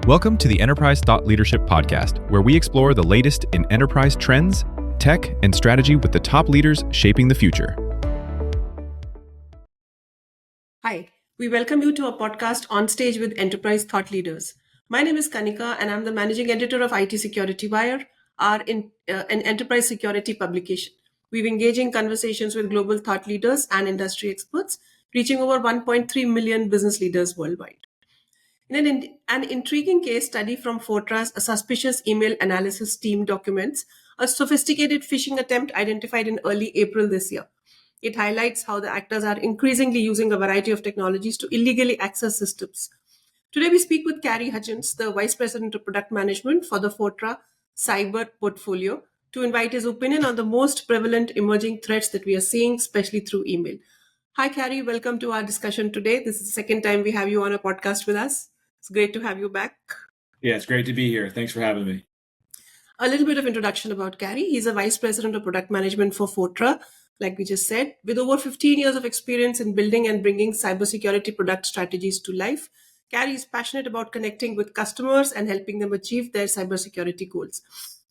Welcome to the Enterprise Thought Leadership Podcast, where we explore the latest in enterprise trends, tech, and strategy with the top leaders shaping the future. Hi, we welcome you to a podcast on stage with enterprise thought leaders. My name is Kanika, and I'm the managing editor of IT Security Wire, an enterprise security publication. We've engaging conversations with global thought leaders and industry experts, reaching over 1.3 million business leaders worldwide. In an intriguing case study from Fortra's suspicious email analysis team documents a sophisticated phishing attempt identified in early April this year. It highlights how the actors are increasingly using a variety of technologies to illegally access systems. Today, we speak with Cary Hudgins, the Vice President of Product Management for the Fortra Cyber portfolio, to invite his opinion on the most prevalent emerging threats that we are seeing, especially through email. Hi, Cary. Welcome to our discussion today. This is the second time we have you on a podcast with us. It's great to have you back. Yeah, it's great to be here. Thanks for having me. A little bit of introduction about Cary. He's a Vice President of Product Management for Fortra, like we just said, with over 15 years of experience in building and bringing cybersecurity product strategies to life. Cary is passionate about connecting with customers and helping them achieve their cybersecurity goals.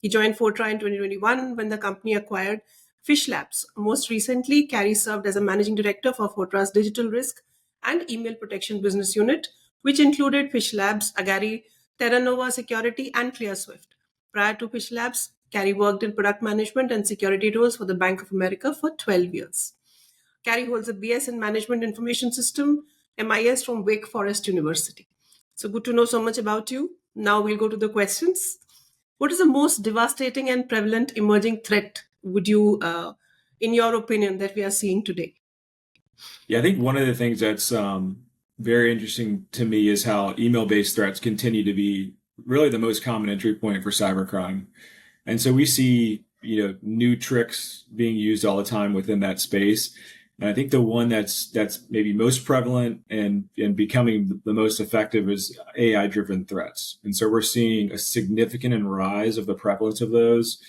He joined Fortra in 2021 when the company acquired Fish Labs. Most recently, Cary served as a managing director for Fortra's digital risk and email protection business unit, which included Fish Labs, Agari, Terranova Security, and ClearSwift. Prior to Fish Labs, Cary worked in product management and security roles for the Bank of America for 12 years. Cary holds a BS in Management Information System, MIS from Wake Forest University. So good to know so much about you. Now we'll go to the questions. What is the most devastating and prevalent emerging threat would you, in your opinion, that we are seeing today? Yeah, I think one of the things that's very interesting to me is how email-based threats continue to be really the most common entry point for cybercrime. And so we see, new tricks being used all the time within that space. And I think the one that's maybe most prevalent and becoming the most effective is AI-driven threats. And so we're seeing a significant rise of the prevalence of those.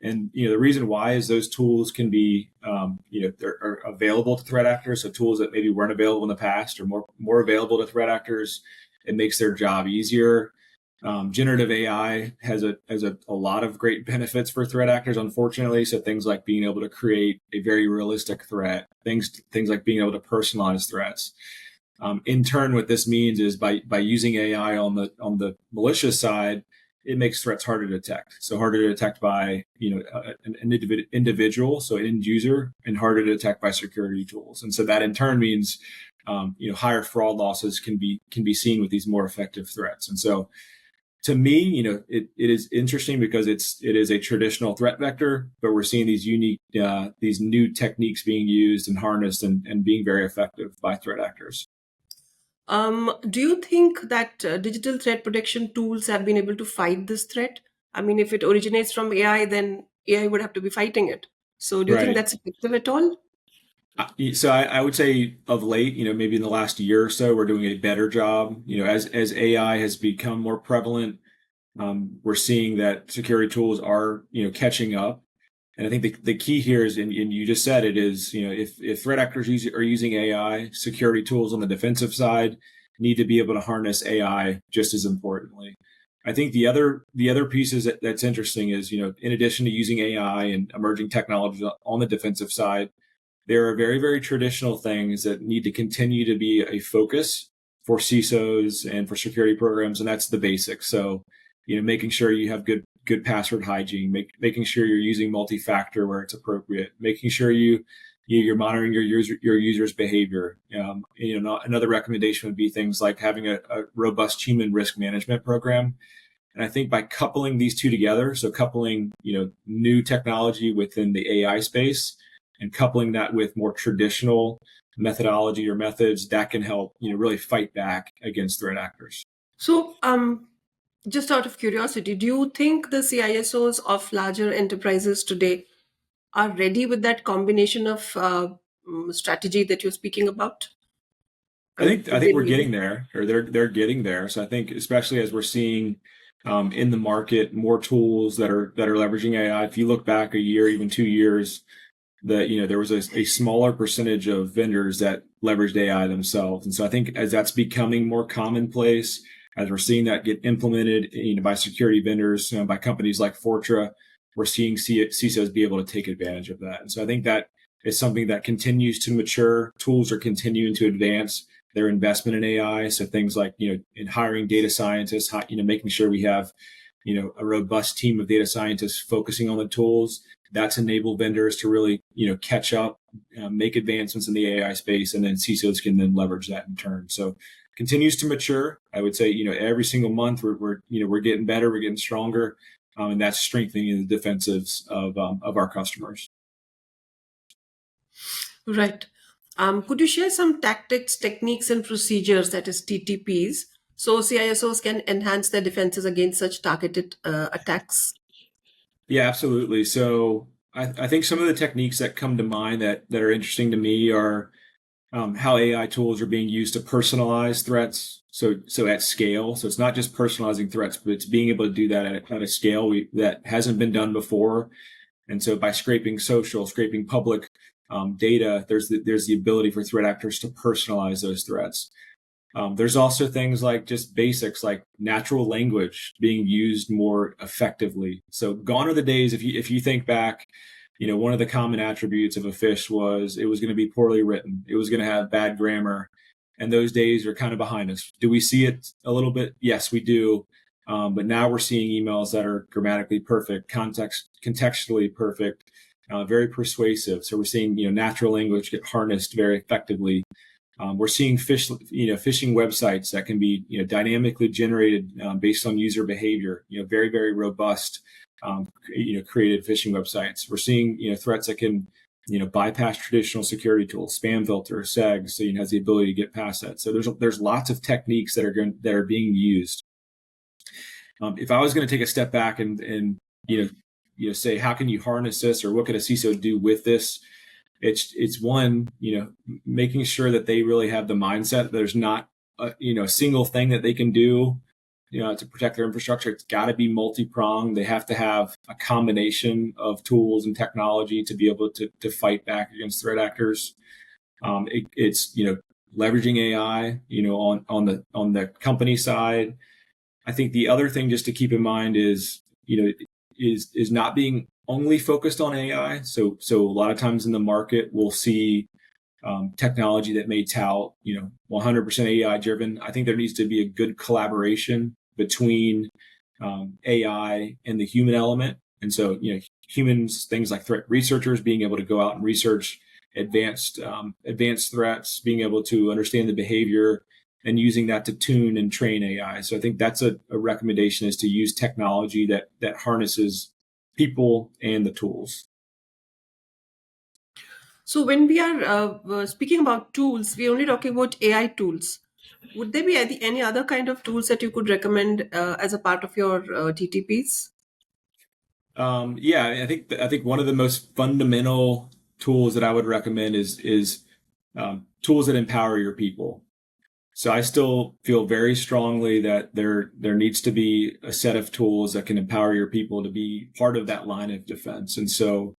And the reason why is those tools can be, they're available to threat actors. So tools that maybe weren't available in the past are more available to threat actors. It makes their job easier. Generative AI has a lot of great benefits for threat actors, unfortunately. So things like being able to create a very realistic threat, things like being able to personalize threats. In turn, what this means is by using AI on the malicious side, it makes threats harder to detect. So harder to detect by an individual, so an end user, and harder to detect by security tools. And so that in turn means higher fraud losses can be seen with these more effective threats. And so to me, it is interesting because it is a traditional threat vector, but we're seeing these unique these new techniques being used and harnessed and being very effective by threat actors. Do you think that digital threat protection tools have been able to fight this threat? I mean, if it originates from AI, then AI would have to be fighting it. So do you think Right. that's effective at all? So I would say of late, maybe in the last year or so, we're doing a better job. As AI has become more prevalent, we're seeing that security tools are, catching up. And I think the key here is, and you just said it is, if threat actors are using AI, security tools on the defensive side need to be able to harness AI just as importantly. I think the other pieces that's interesting is, in addition to using AI and emerging technologies on the defensive side, there are very, very traditional things that need to continue to be a focus for CISOs and for security programs, and that's the basics. So, making sure you have good password hygiene, making sure you're using multi-factor where it's appropriate, making sure you're monitoring your users' behavior. Another recommendation would be things like having a robust human risk management program. And I think by coupling these two together, so coupling new technology within the AI space and coupling that with more traditional methodology or methods, that can help really fight back against threat actors. So, just out of curiosity, do you think the CISOs of larger enterprises today are ready with that combination of strategy that you're speaking about? I think we're getting there, or they're getting there. So I think especially as we're seeing in the market more tools that are leveraging AI. If you look back a year, even 2 years, that there was a smaller percentage of vendors that leveraged AI themselves. And so I think as that's becoming more commonplace, as we're seeing that get implemented, by security vendors, by companies like Fortra, we're seeing CISOs be able to take advantage of that. And so I think that is something that continues to mature. Tools are continuing to advance their investment in AI. So things like, in hiring data scientists, making sure we have, a robust team of data scientists focusing on the tools. That's enabled vendors to really, catch up, make advancements in the AI space, and then CISOs can then leverage that in turn. So continues to mature. I would say, every single month we're getting better, we're getting stronger, and that's strengthening the defensives of our customers. Right. Could you share some tactics, techniques, and procedures, that is TTPs, so CISOs can enhance their defenses against such targeted attacks? Yeah, absolutely. So I think some of the techniques that come to mind that are interesting to me are how AI tools are being used to personalize threats. So at scale. So it's not just personalizing threats, but it's being able to do that at a scale that hasn't been done before. And so by scraping public data, there's the ability for threat actors to personalize those threats. There's also things like just basics like natural language being used more effectively. So gone are the days, if you think back, one of the common attributes of a phish was it was going to be poorly written. It was going to have bad grammar. And those days are kind of behind us. Do we see it a little bit? Yes, we do. But now we're seeing emails that are grammatically perfect, contextually perfect, very persuasive. So we're seeing, natural language get harnessed very effectively. We're seeing phishing websites that can be, dynamically generated based on user behavior. Very, very robust, created phishing websites. We're seeing, threats that can, bypass traditional security tools, spam filter, SEG, so it has the ability to get past that. So there's lots of techniques that are being used. If I was going to take a step back and say how can you harness this, or what could a CISO do with this? It's one, making sure that they really have the mindset that there's not a single thing that they can do, to protect their infrastructure. It's got to be multi-pronged. They have to have a combination of tools and technology to be able to fight back against threat actors. It's leveraging AI, on the company side. I think the other thing just to keep in mind is not being only focused on AI. So a lot of times in the market, we'll see technology that may tout, 100% AI driven. I think there needs to be a good collaboration between AI and the human element. And so, humans, things like threat researchers being able to go out and research advanced threats, being able to understand the behavior and using that to tune and train AI. So I think that's a recommendation, is to use technology that harnesses people and the tools. So when we are speaking about tools, we're only talking about AI tools. Would there be any other kind of tools that you could recommend as a part of your TTPs? Yeah, I think one of the most fundamental tools that I would recommend is tools that empower your people. So I still feel very strongly that there needs to be a set of tools that can empower your people to be part of that line of defense. And so,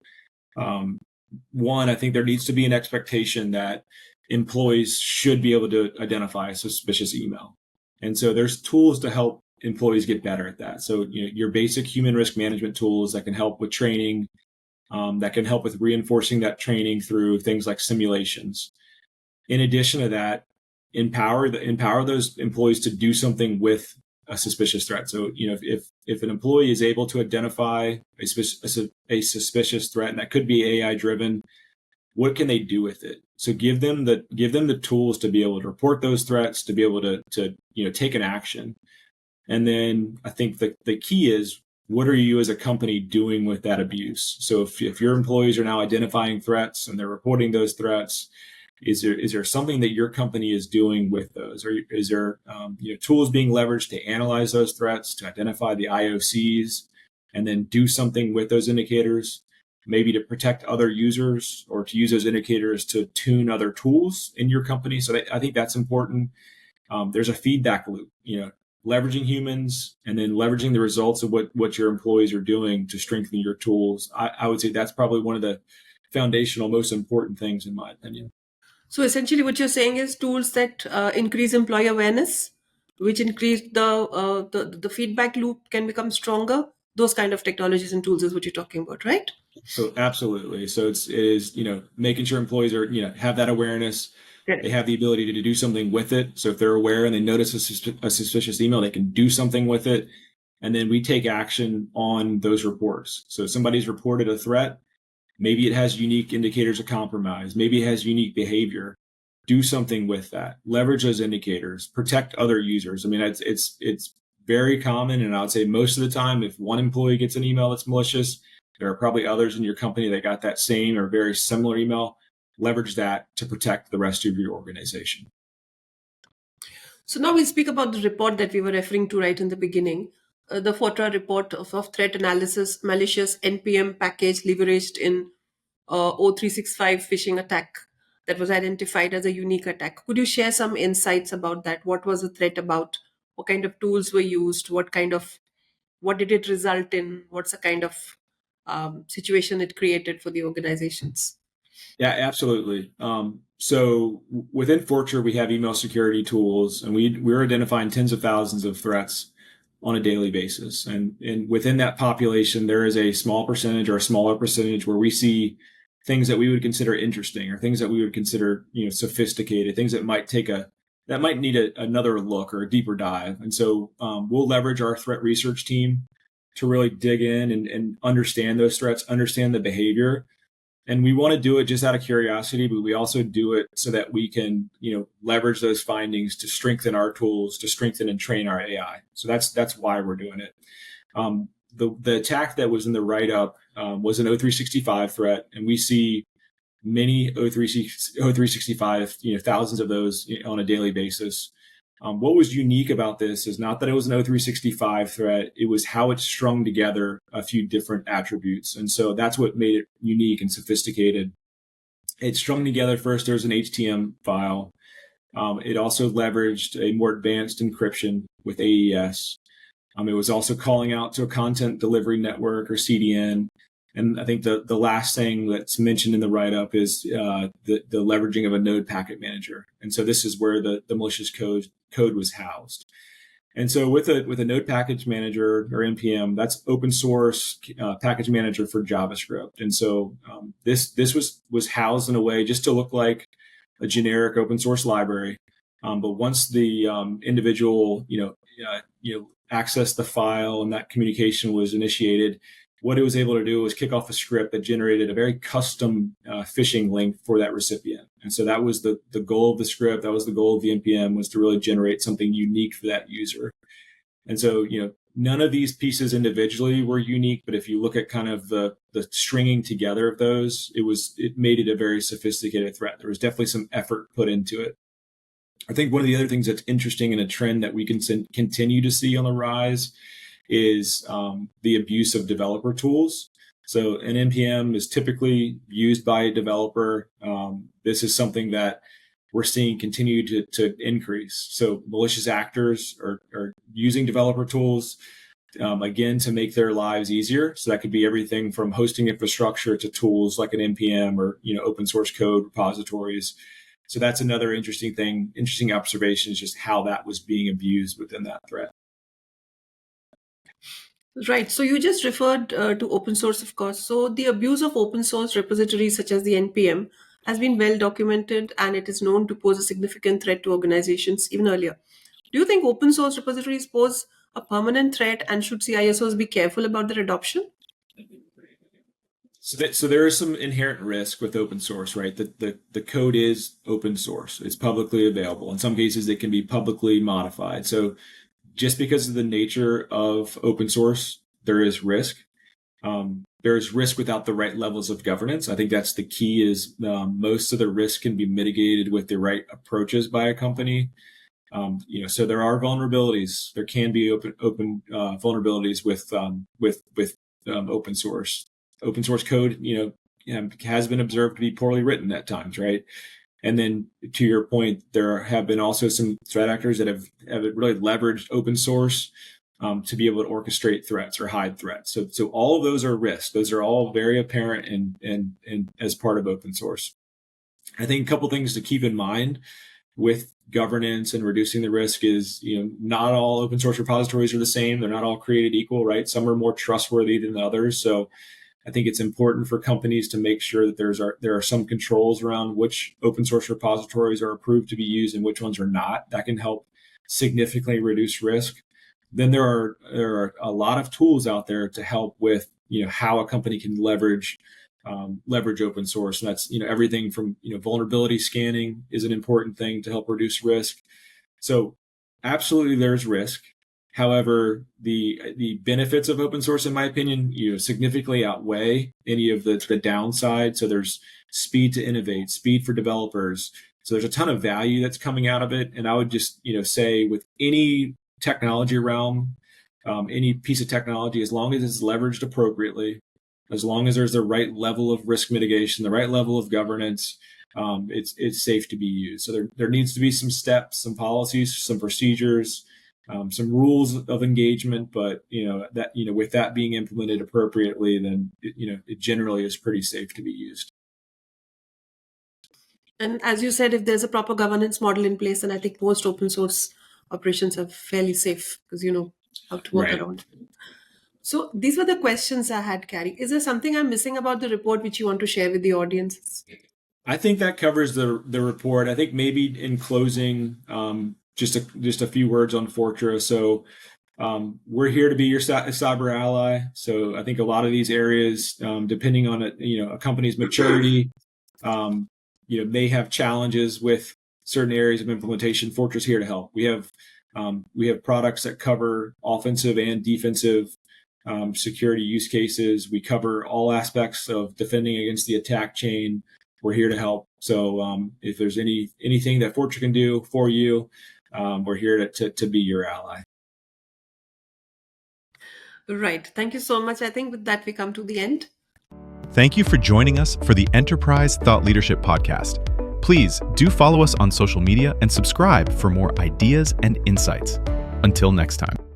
one, I think there needs to be an expectation that employees should be able to identify a suspicious email. And so there's tools to help employees get better at that. So, your basic human risk management tools that can help with training, that can help with reinforcing that training through things like simulations. In addition to that, empower those employees to do something with a suspicious threat. So, if an employee is able to identify a suspicious threat, and that could be AI driven, what can they do with it? So give them the tools to be able to report those threats, to be able to take an action. And then I think the key is, what are you as a company doing with that abuse? So if your employees are now identifying threats and they're reporting those threats, is there something that your company is doing with those? Or is there tools being leveraged to analyze those threats, to identify the IOCs, and then do something with those indicators, maybe to protect other users, or to use those indicators to tune other tools in your company? So I think that's important. There's a feedback loop, leveraging humans and then leveraging the results of what your employees are doing to strengthen your tools. I would say that's probably one of the foundational, most important things, in my opinion. So essentially what you're saying is tools that increase employee awareness, which increase the feedback loop can become stronger. Those kind of technologies and tools is what you're talking about, right? So absolutely. So it is, making sure employees are, have that awareness. Yes. They have the ability to do something with it. So if they're aware and they notice a suspicious email, they can do something with it. And then we take action on those reports. So if somebody's reported a threat, maybe it has unique indicators of compromise. Maybe it has unique behavior. Do something with that. Leverage those indicators. Protect other users. I mean, it's very common, and I would say most of the time, if one employee gets an email that's malicious, there are probably others in your company that got that same or very similar email. Leverage that to protect the rest of your organization. So now we'll speak about the report that we were referring to right in the beginning. The Fortra report of threat analysis, malicious NPM package leveraged in O365 phishing attack that was identified as a unique attack. Could you share some insights about that? What was the threat about? What kind of tools were used? What did it result in? What's the kind of situation it created for the organizations? Yeah, absolutely. So within Fortra, we have email security tools, and we're identifying tens of thousands of threats on a daily basis. And within that population, there is a small percentage or a smaller percentage where we see things that we would consider interesting or things that we would consider, sophisticated, things that might need another look or a deeper dive. And so we'll leverage our threat research team to really dig in and understand those threats, understand the behavior. And we want to do it just out of curiosity, but we also do it so that we can, leverage those findings to strengthen our tools, to strengthen and train our AI. So that's why we're doing it. The attack that was in the write-up was an O365 threat, and we see many O365, thousands of those on a daily basis. What was unique about this is not that it was an O365 threat, it was how it strung together a few different attributes. And so that's what made it unique and sophisticated. It strung together first, there's an HTML file. It also leveraged a more advanced encryption with AES. It was also calling out to a content delivery network or CDN. And I think the last thing that's mentioned in the write-up is the leveraging of a node packet manager. And so this is where the malicious code was housed. And so with a node package manager or NPM, that's open source package manager for JavaScript. And so this was housed in a way just to look like a generic open source library. But once the individual accessed the file and that communication was initiated, what it was able to do was kick off a script that generated a very custom phishing link for that recipient. And so that was the goal of the script. That was the goal of the NPM, was to really generate something unique for that user. And so, none of these pieces individually were unique, but if you look at kind of the stringing together of those, it made it a very sophisticated threat. There was definitely some effort put into it. I think one of the other things that's interesting and a trend that we can continue to see on the rise is the abuse of developer tools. So an NPM is typically used by a developer. This is something that we're seeing continue to increase. So malicious actors are using developer tools, again, to make their lives easier. So that could be everything from hosting infrastructure to tools like an NPM or open source code repositories. So that's another interesting observation, is just how that was being abused within that threat. Right. So you just referred to open source, of course. So the abuse of open source repositories such as the NPM has been well documented, and it is known to pose a significant threat to organizations even earlier. Do you think open source repositories pose a permanent threat, and should CISOs be careful about their adoption? So there is some inherent risk with open source, right? The code is open source. It's publicly available. In some cases, it can be publicly modified. So just because of the nature of open source, there is risk. There is risk without the right levels of governance. I think that's the key, is most of the risk can be mitigated with the right approaches by a company. So there are vulnerabilities. There can be open vulnerabilities with open source. Open source code, has been observed to be poorly written at times, right? And then to your point, there have been also some threat actors that have really leveraged open source to be able to orchestrate threats or hide threats. So all of those are risks. Those are all very apparent and as part of open source. I think a couple things to keep in mind with governance and reducing the risk is, not all open source repositories are the same. They're not all created equal, right? Some are more trustworthy than others. So I think it's important for companies to make sure that there are some controls around which open source repositories are approved to be used and which ones are not. That can help significantly reduce risk. Then there are a lot of tools out there to help with how a company can leverage open source, and that's everything from vulnerability scanning is an important thing to help reduce risk. So absolutely, there's risk. However, the benefits of open source, in my opinion, significantly outweigh any of the downside. So there's speed to innovate, speed for developers. So there's a ton of value that's coming out of it. And I would just say with any technology realm, any piece of technology, as long as it's leveraged appropriately, as long as there's the right level of risk mitigation, the right level of governance, it's safe to be used. So there needs to be some steps, some policies, some procedures, some rules of engagement, but with that being implemented appropriately, then it generally is pretty safe to be used. And as you said, if there's a proper governance model in place, then I think most open source operations are fairly safe because you know how to work around. So these were the questions I had, Cary. Is there something I'm missing about the report which you want to share with the audience? I think that covers the report. I think maybe in closing, just a few words on Fortra. So we're here to be your cyber ally. So I think a lot of these areas, depending on a company's maturity, may have challenges with certain areas of implementation. Fortra's here to help. We have products that cover offensive and defensive security use cases. We cover all aspects of defending against the attack chain. We're here to help. So if there's anything that Fortra can do for you, we're here to be your ally. Right. Thank you so much. I think with that, we come to the end. Thank you for joining us for the Enterprise Thought Leadership Podcast. Please do follow us on social media and subscribe for more ideas and insights. Until next time.